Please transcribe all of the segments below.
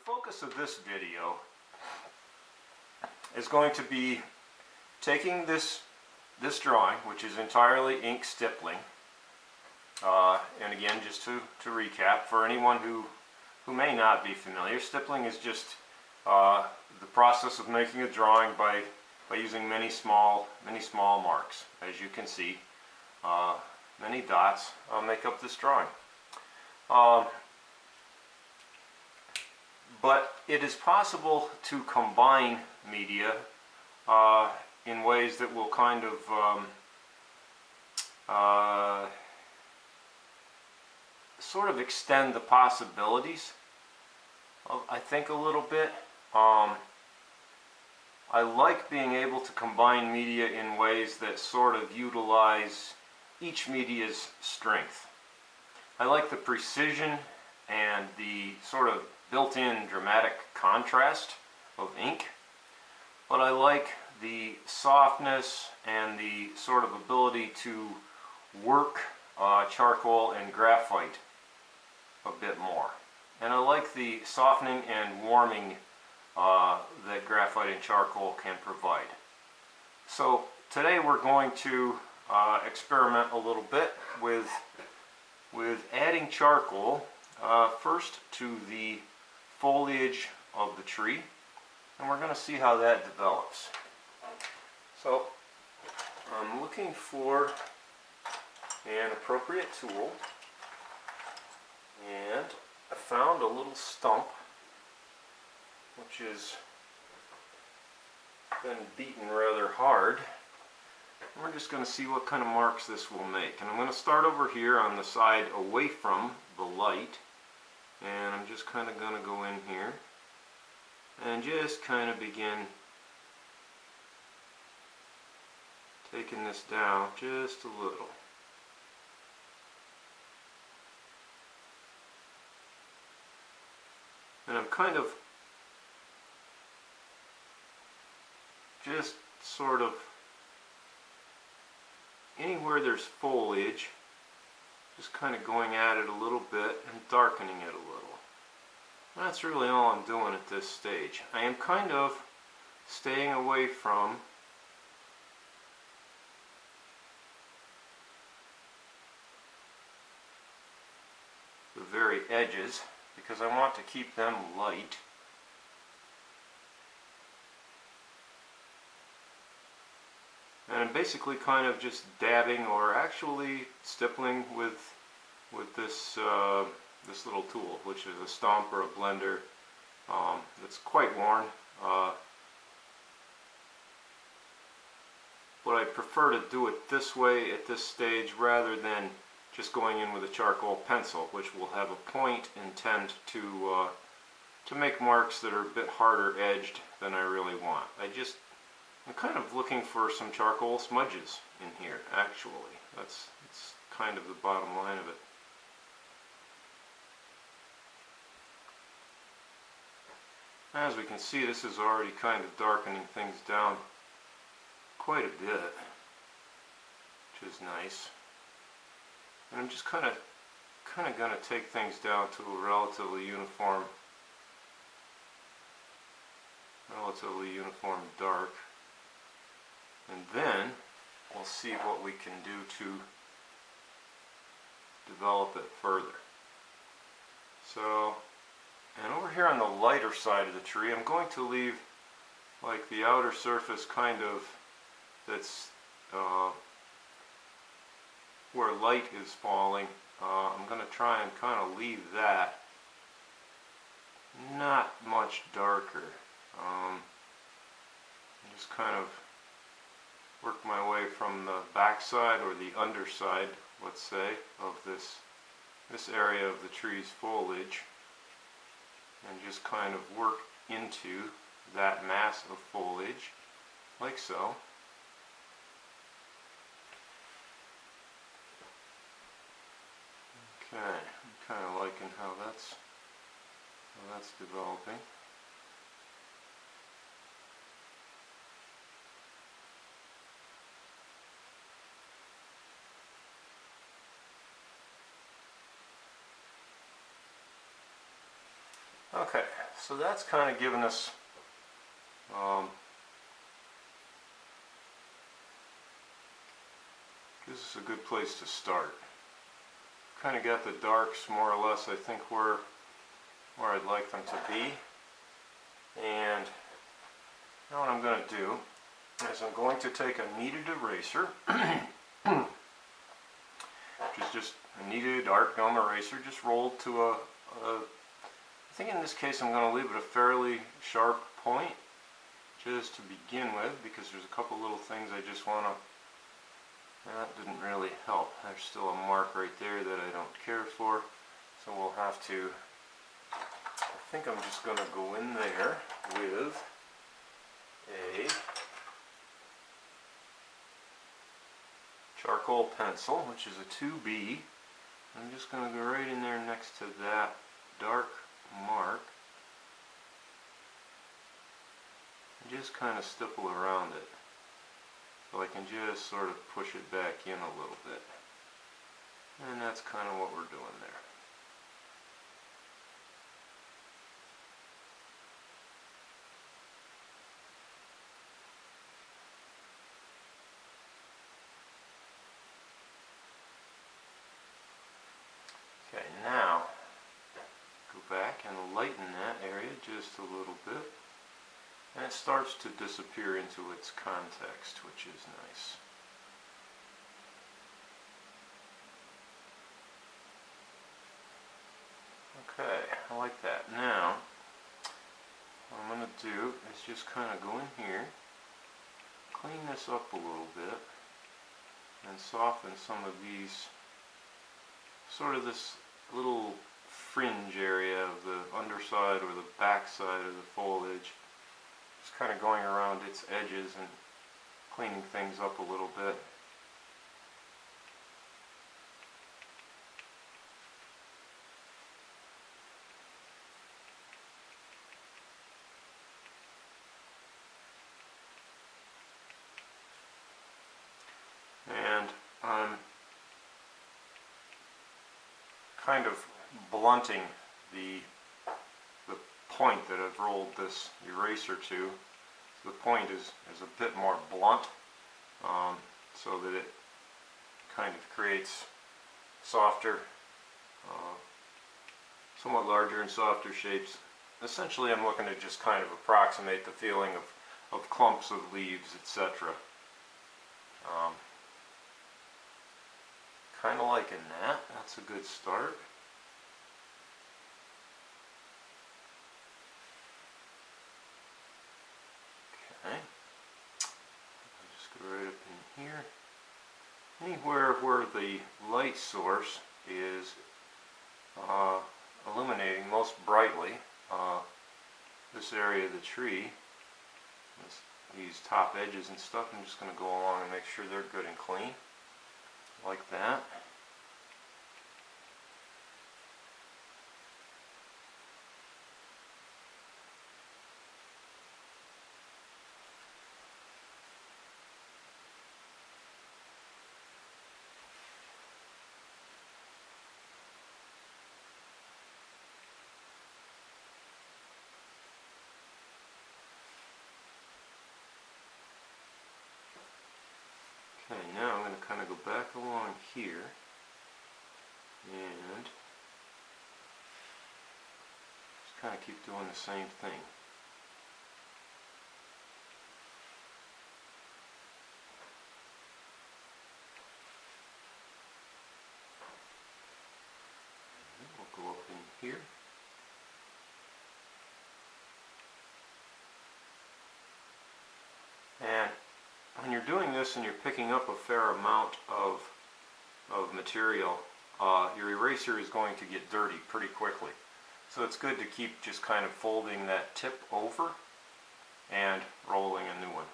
focus of this video is going to be taking this drawing, which is entirely ink stippling, and again, just to recap, for anyone who may not be familiar, stippling is just the process of making a drawing by using many small marks. As you can see, many dots make up this drawing. But it is possible to combine media in ways that will kind of sort of extend the possibilities, I think, a little bit. I like being able to combine media in ways that sort of utilize each media's strength. I like the precision and the sort of built-in dramatic contrast of ink, but I like the softness and the sort of ability to work charcoal and graphite a bit more. And I like the softening and warming that graphite and charcoal can provide. So today we're going to experiment a little bit with adding charcoal first to the foliage of the tree, and we're going to see how that develops. So I'm looking for an appropriate tool, and I found a little stump which has been beaten rather hard. And we're just going to see what kind of marks this will make. And I'm going to start over here on the side away from the light, and I'm just kind of going to go in here and just kind of begin taking this down just a little. And I'm kind of just sort of anywhere there's foliage, just kind of going at it a little bit and darkening it a little. That's really all I'm doing at this stage. I am kind of staying away from the very edges because I want to keep them light. And I'm basically kind of just dabbing, or actually stippling with this this little tool, which is a stump or a blender that's quite worn. But I prefer to do it this way at this stage rather than just going in with a charcoal pencil, which will have a point and tend to make marks that are a bit harder edged than I really want. I'm kind of looking for some charcoal smudges in here, actually. That's kind of the bottom line of it. As we can see, this is already kind of darkening things down quite a bit, which is nice. And I'm just kind of going to take things down to a relatively uniform dark. And then we'll see what we can do to develop it further. So, and over here on the lighter side of the tree, I'm going to leave like the outer surface kind of that's where light is falling. I'm going to try and kind of leave that not much darker. Just kind of work my way from the back side or the underside, let's say, of this area of the tree's foliage, and just kind of work into that mass of foliage like so. Okay, I'm kind of liking how that's developing. Okay, so that's kind of given us this is a good place to start. Kind of got the darks more or less, I think, where I'd like them to be. And now what I'm going to do is I'm going to take a kneaded eraser, which is just a kneaded art gum eraser, just rolled to I think in this case I'm going to leave it a fairly sharp point, just to begin with, because there's a couple little things I just want to. That didn't really help. There's still a mark right there that I don't care for, so we'll have to. I think I'm just going to go in there with a charcoal pencil, which is a 2B. I'm just going to go right in there next to that dark mark and just kind of stipple around it, so I can just sort of push it back in a little bit. And that's kind of what we're doing there. Okay, now go back and lighten that area just a little bit. And it starts to disappear into its context, which is nice. Okay, I like that. Now, what I'm going to do is just kind of go in here, clean this up a little bit, and soften some of these, sort of this little fringe area of the underside or the back side of the foliage. Just kind of going around its edges and cleaning things up a little bit. And I'm kind of blunting the point that I've rolled this eraser to. So the point is a bit more blunt, so that it kind of creates softer, somewhat larger and softer shapes. Essentially I'm looking to just kind of approximate the feeling of clumps of leaves, etc. Kind of liking that. That's a good start. Okay. I'll just go right up in here. Anywhere where the light source is illuminating most brightly this area of the tree, these top edges and stuff, I'm just going to go along and make sure they're good and clean. Like that. Okay, now I'm going to kind of go back along here and just kind of keep doing the same thing. And we'll go up in here. And when you're doing this and you're picking up a fair amount of material, your eraser is going to get dirty pretty quickly. So it's good to keep just kind of folding that tip over and rolling a new one.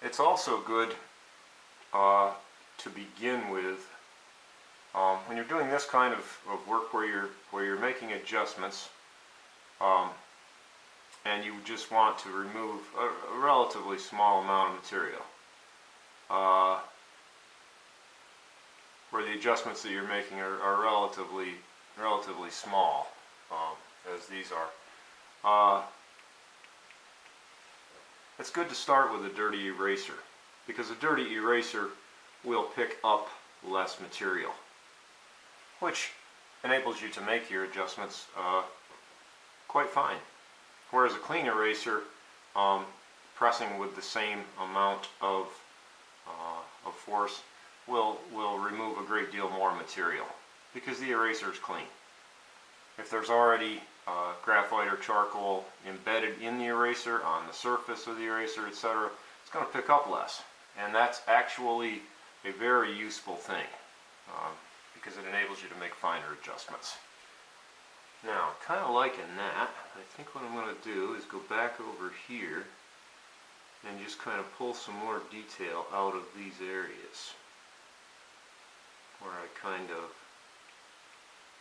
It's also good to begin with, when you're doing this kind of work where you're making adjustments, and you just want to remove a relatively small amount of material, where the adjustments that you're making are relatively small, as these are. It's good to start with a dirty eraser, because a dirty eraser will pick up less material, which enables you to make your adjustments quite fine. Whereas a clean eraser, pressing with the same amount of force will remove a great deal more material, because the eraser is clean. If there's already graphite or charcoal embedded in the eraser, on the surface of the eraser, etc., it's going to pick up less. And that's actually a very useful thing, because it enables you to make finer adjustments. Now, kind of liking that, I think what I'm going to do is go back over here and just kind of pull some more detail out of these areas where I kind of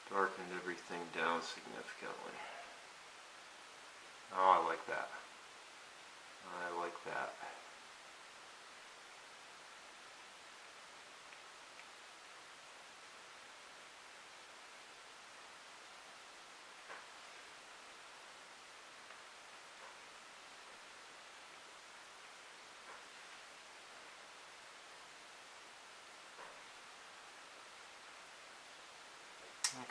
darkened everything down significantly. Oh, I like that. I like that.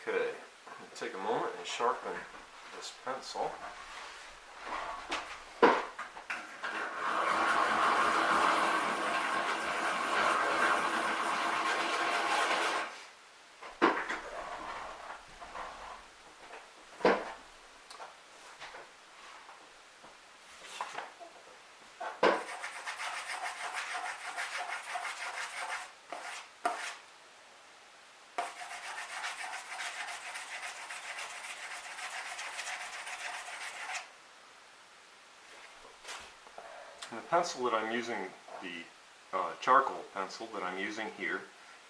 Okay, I'm going to take a moment and sharpen this pencil. And the pencil that I'm using, the charcoal pencil that I'm using here,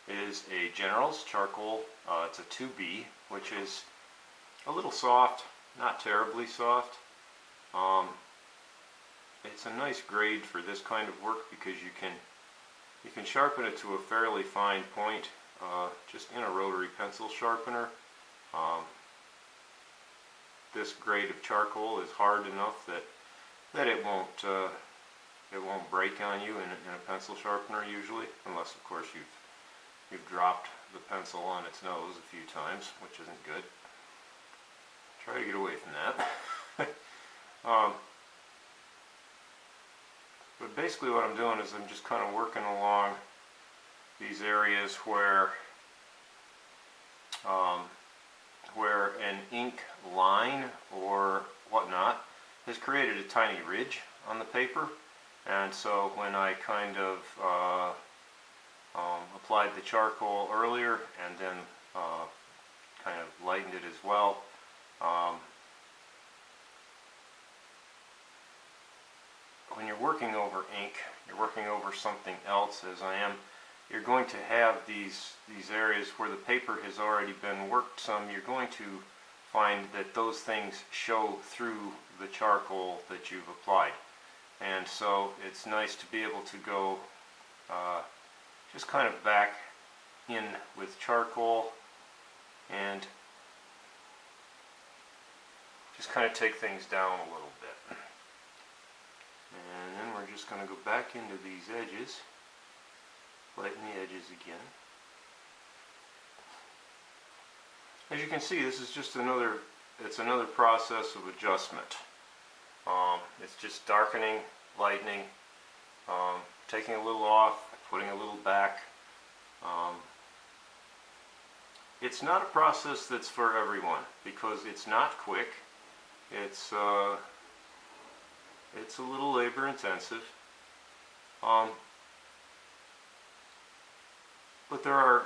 is a General's charcoal. It's a 2B, which is a little soft, not terribly soft. It's a nice grade for this kind of work, because you can sharpen it to a fairly fine point, just in a rotary pencil sharpener. This grade of charcoal is hard enough that it won't break on you in a pencil sharpener usually, unless of course you've dropped the pencil on its nose a few times, which isn't good. Try to get away from that. But basically what I'm doing is I'm just kind of working along these areas where an ink line or whatnot has created a tiny ridge on the paper. And so when I kind of applied the charcoal earlier and then kind of lightened it as well, when you're working over ink, you're working over something else, as I am, you're going to have these areas where the paper has already been worked some. You're going to find that those things show through the charcoal that you've applied. And so it's nice to be able to go just kind of back in with charcoal and just kind of take things down a little bit. And then we're just going to go back into these edges, lighten the edges again. As you can see, this is just another process of adjustment. It's just darkening, lightening, taking a little off, putting a little back. It's not a process that's for everyone, because it's not quick. It's a little labor intensive. But there are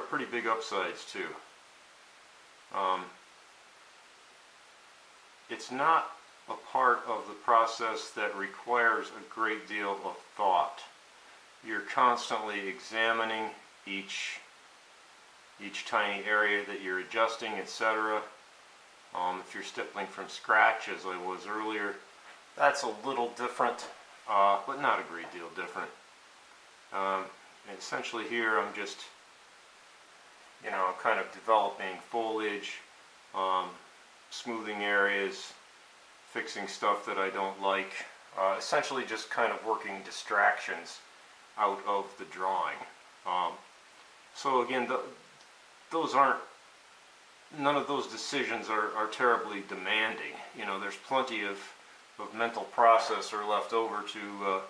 pretty big upsides too. It's not a part of the process that requires a great deal of thought. You're constantly examining each tiny area that you're adjusting, etc. If you're stippling from scratch, as I was earlier, that's a little different, but not a great deal different. Essentially here I'm just, kind of developing foliage, smoothing areas, fixing stuff that I don't like, essentially just kind of working distractions out of the drawing. So again, none of those decisions are terribly demanding. There's plenty of mental processor left over to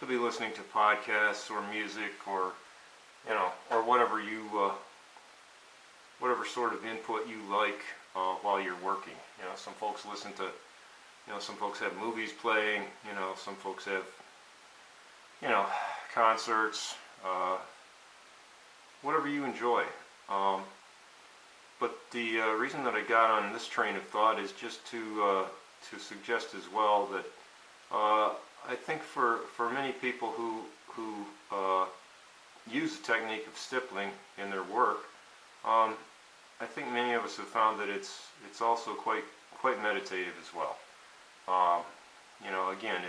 be listening to podcasts or music or whatever whatever sort of input you like while you're working. Some folks listen to, some folks have movies playing, some folks have, concerts, whatever you enjoy. But the reason that I got on this train of thought is just to suggest as well that I think for many people who use the technique of stippling in their work, I think many of us have found that it's also quite meditative as well. Again,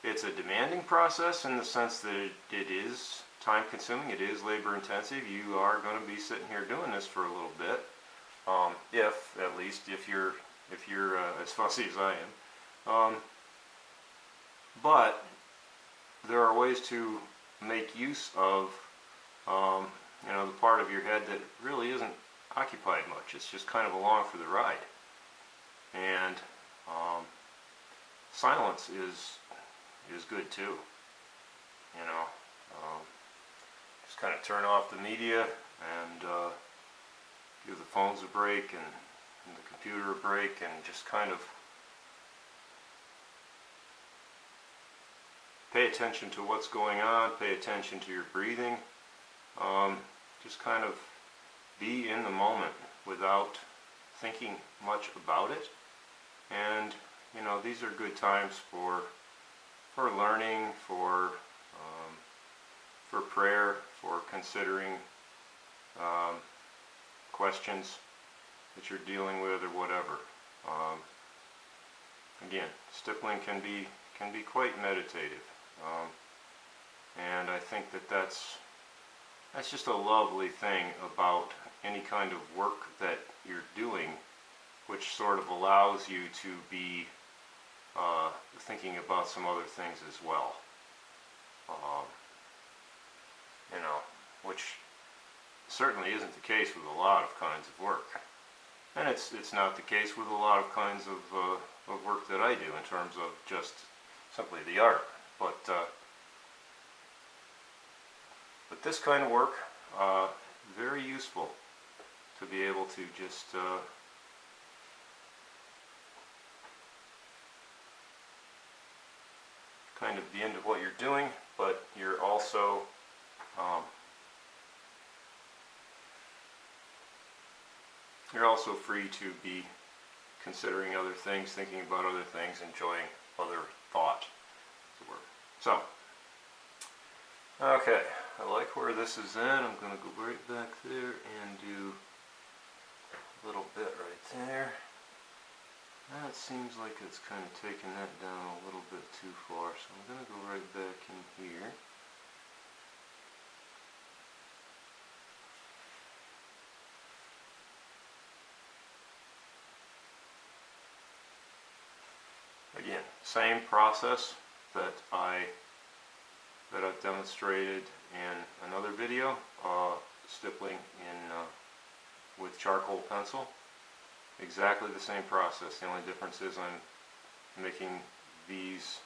it's a demanding process in the sense that it is time consuming, it is labor intensive. You are going to be sitting here doing this for a little bit, if you're as fussy as I am. But there are ways to make use of the part of your head that really isn't occupied much. It's just kind of along for the ride. And silence is good too. Just kind of turn off the media and give the phones a break and the computer a break, and just kind of pay attention to what's going on, pay attention to your breathing, just kind of be in the moment without thinking much about it. And these are good times for learning, for prayer, for considering questions that you're dealing with or whatever. Again, stippling can be quite meditative, and I think that's just a lovely thing about any kind of work that you're doing, which sort of allows you to be thinking about some other things as well. Which certainly isn't the case with a lot of kinds of work, and it's not the case with a lot of kinds of work that I do in terms of just simply the art. But this kind of work, very useful to be able to just kind of be into what you're doing, but you're also free to be considering other things, thinking about other things, enjoying other thought. So, okay, I like where this is at. I'm going to go right back there and do a little bit right there. That seems like it's kind of taking that down a little bit too far, so I'm going to go right back in here. Again, same process that I've demonstrated in another video, stippling with charcoal pencil. Exactly the same process. The only difference is I'm making these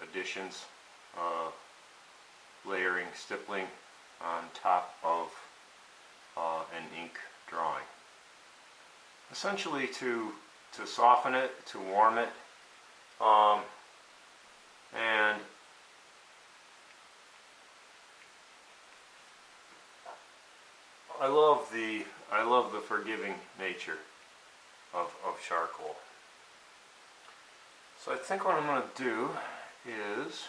additions, layering stippling on top of an ink drawing. Essentially to soften it, to warm it, and I love the forgiving nature of charcoal. So I think what I'm going to do is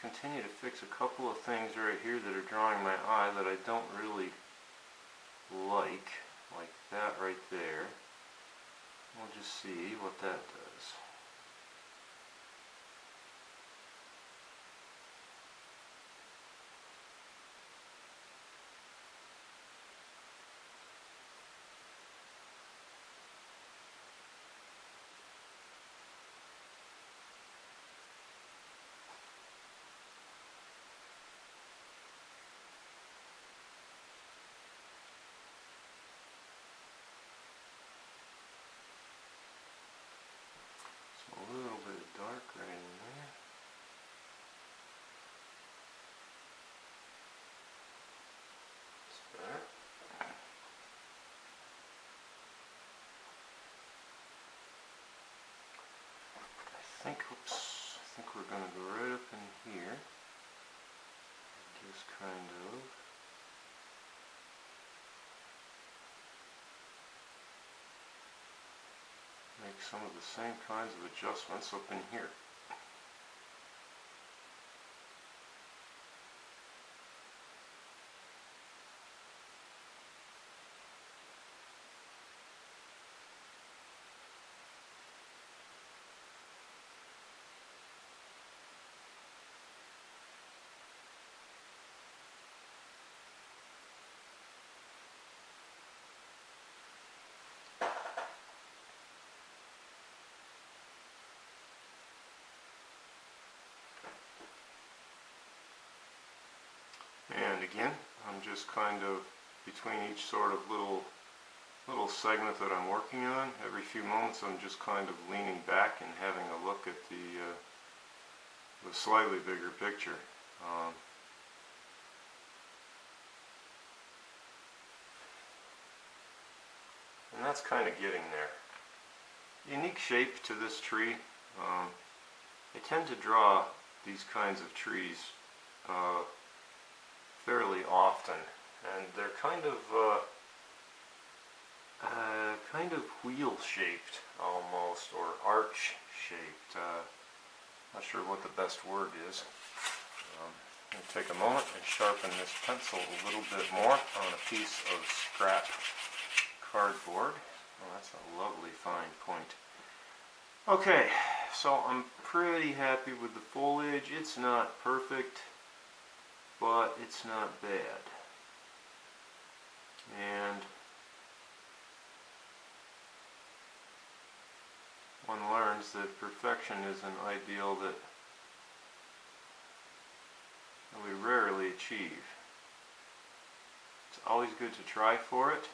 continue to fix a couple of things right here that are drawing my eye that I don't really like. like that right there. We'll just see what that does. A little bit dark right in there. That's better. I think we're going to go right up in here. Just kind of make some of the same kinds of adjustments up in here. And again, I'm just kind of between each sort of little segment that I'm working on. Every few moments I'm just kind of leaning back and having a look at the slightly bigger picture. And that's kind of getting there. Unique shape to this tree. I tend to draw these kinds of trees fairly often, and they're kind of wheel shaped almost, or arch shaped. Not sure what the best word is. I'm going to take a moment and sharpen this pencil a little bit more on a piece of scrap cardboard. Oh, that's a lovely fine point. Okay, so I'm pretty happy with the foliage. It's not perfect, but it's not bad. And one learns that perfection is an ideal that we rarely achieve. It's always good to try for it.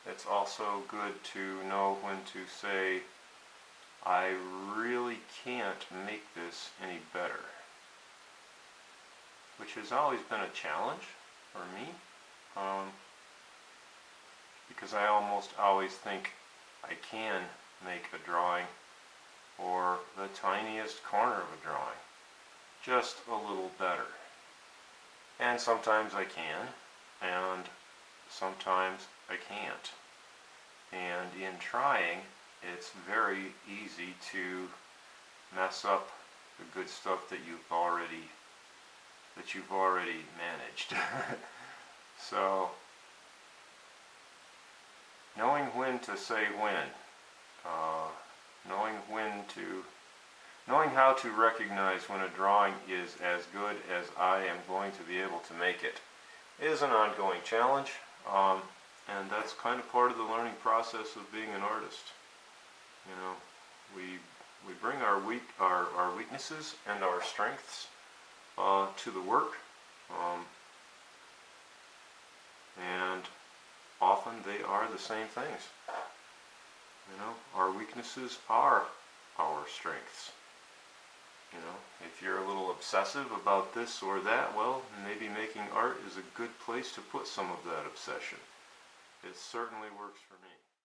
It's also good to know when to say, I really can't make this any better. Which has always been a challenge for me. Because I almost always think I can make a drawing, or the tiniest corner of a drawing, just a little better. And sometimes I can, and sometimes I can't. And in trying, it's very easy to mess up the good stuff that you've already managed. So knowing when to say when, knowing how to recognize when a drawing is as good as I am going to be able to make it is an ongoing challenge, and that's kind of part of the learning process of being an artist. You know, we bring our weaknesses and our strengths to the work, and often they are the same things. You know, our weaknesses are our strengths. You know, if you're a little obsessive about this or that, well, maybe making art is a good place to put some of that obsession. It certainly works for me.